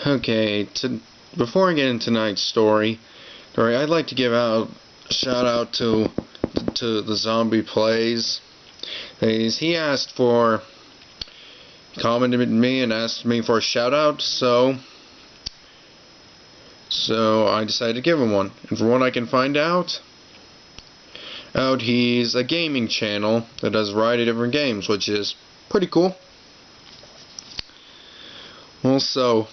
Okay, before I get into tonight's story, I'd like to give out a shout out to TheZombiePlays. He commented me and asked me for a shout out, so I decided to give him one. And from what I can find out, he's a gaming channel that does a variety of different games, which is pretty cool. So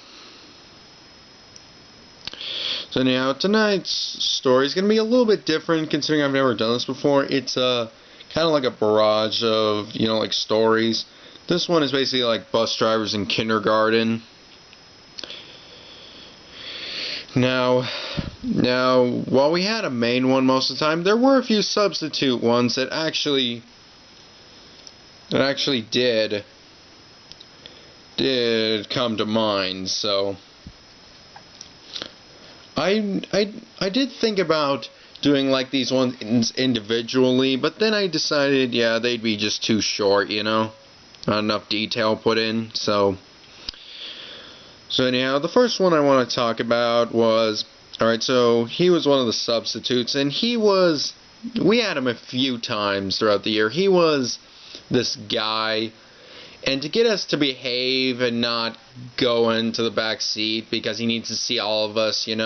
anyhow, tonight's story is going to be a little bit different considering I've never done this before. It's kind of like a barrage of, like stories. This one is basically like bus drivers in kindergarten. Now, while we had a main one most of the time, there were a few substitute ones that actually did come to mind. So I did think about doing like these ones individually, but then I decided, yeah, they'd be just too short, not enough detail put in. So anyhow, the first one I want to talk about was, alright, so he was one of the substitutes, and we had him a few times throughout the year. He was this guy, and to get us to behave and not go into the back seat because he needs to see all of us, he'd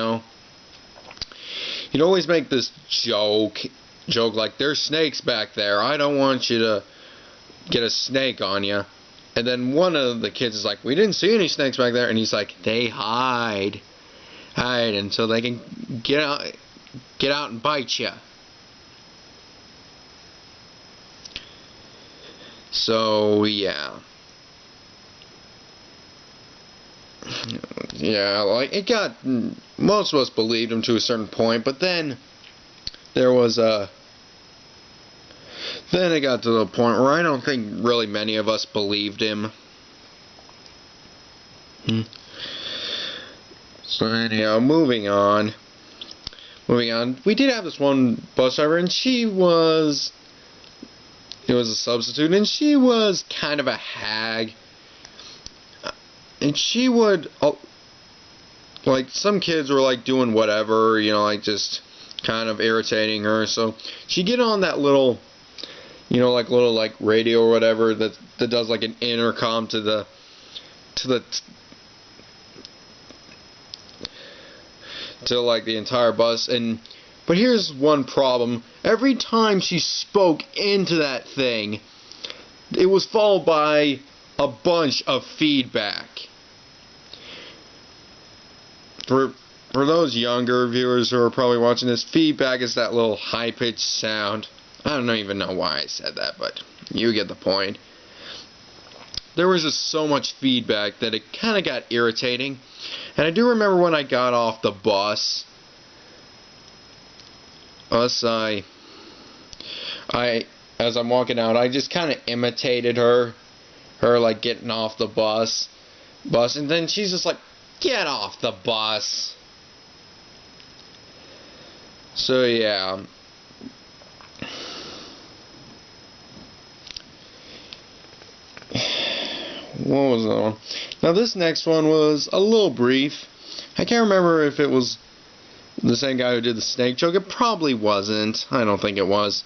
always make this joke like, there's snakes back there, I don't want you to get a snake on you. And then one of the kids is like, we didn't see any snakes back there, and he's like, they hide until they can get out and bite you. So yeah, like most of us believed him to a certain point, but then then it got to the point where I don't think really many of us believed him. So anyhow, moving on. We did have this one bus driver, and it was a substitute, and she was kind of a hag. And she would, like, some kids were like doing whatever, like just kind of irritating her. So she'd get on that little, like radio or whatever that does like an intercom to like the entire bus. But here's one problem: every time she spoke into that thing, it was followed by a bunch of feedback. For those younger viewers who are probably watching this, feedback is that little high-pitched sound. I don't even know why I said that, but you get the point. There was just so much feedback that it kind of got irritating. And I do remember when I got off the bus, as I'm walking out, I just kind of imitated her like getting off the bus, and then she's just like, get off the bus. So yeah. What was that one? Now this next one was a little brief. I can't remember if it was the same guy who did the snake joke. It probably wasn't. I don't think it was.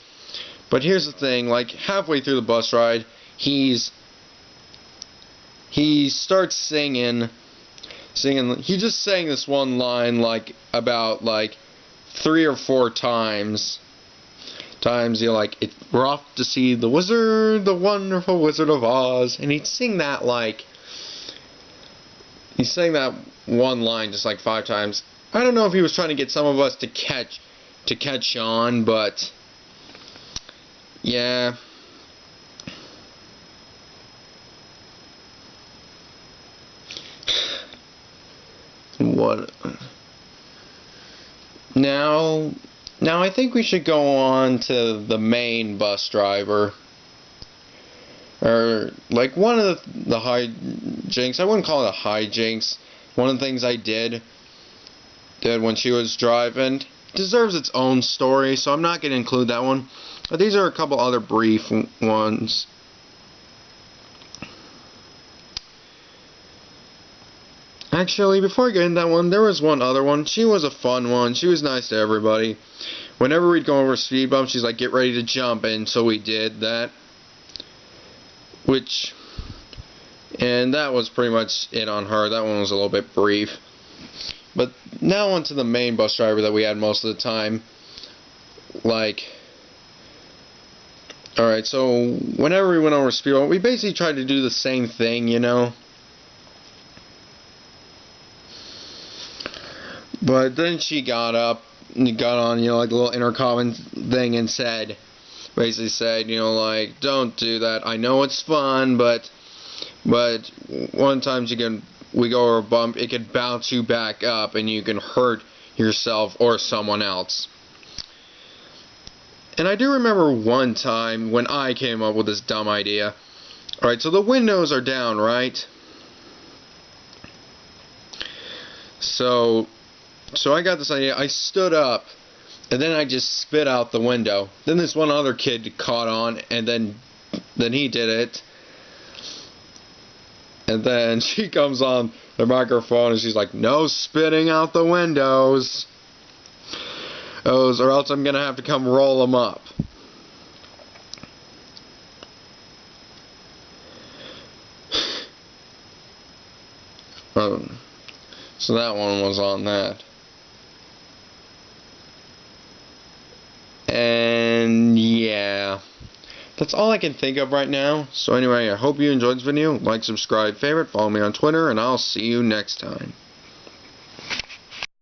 But here's the thing, like halfway through the bus ride, he starts singing. He just sang this one line like about like 3 or 4 times. Like, we're off to see the wizard, the wonderful Wizard of Oz, and he sang that one line just like 5 times. I don't know if he was trying to get some of us to catch on, but yeah. What? Now I think we should go on to the main bus driver. Or, like, one of the hijinks, I wouldn't call it a hijinks. One of the things I did when she was driving deserves its own story, so I'm not going to include that one. But these are a couple other brief ones. Actually, before I get into that one, there was one other one. She was a fun one. She was nice to everybody. Whenever we'd go over a speed bump, she's like, get ready to jump, and so we did that. And that was pretty much it on her. That one was a little bit brief. But now on to the main bus driver that we had most of the time. Alright, so whenever we went over a speed bump, we basically tried to do the same thing, you know. But then she got up and got on, you know, like the little intercom thing and basically said, you know, like, don't do that. I know it's fun, but one time we go over a bump, it could bounce you back up and you can hurt yourself or someone else. And I do remember one time when I came up with this dumb idea. Alright, so the windows are down, right? So I got this idea. I stood up, and then I just spit out the window. Then this one other kid caught on, and then he did it. And then she comes on the microphone, and she's like, no spitting out the windows. Or else I'm going to have to come roll them up. So that one was on that. And yeah, that's all I can think of right now. So anyway, I hope you enjoyed this video. Like, subscribe, favorite, follow me on Twitter, and I'll see you next time.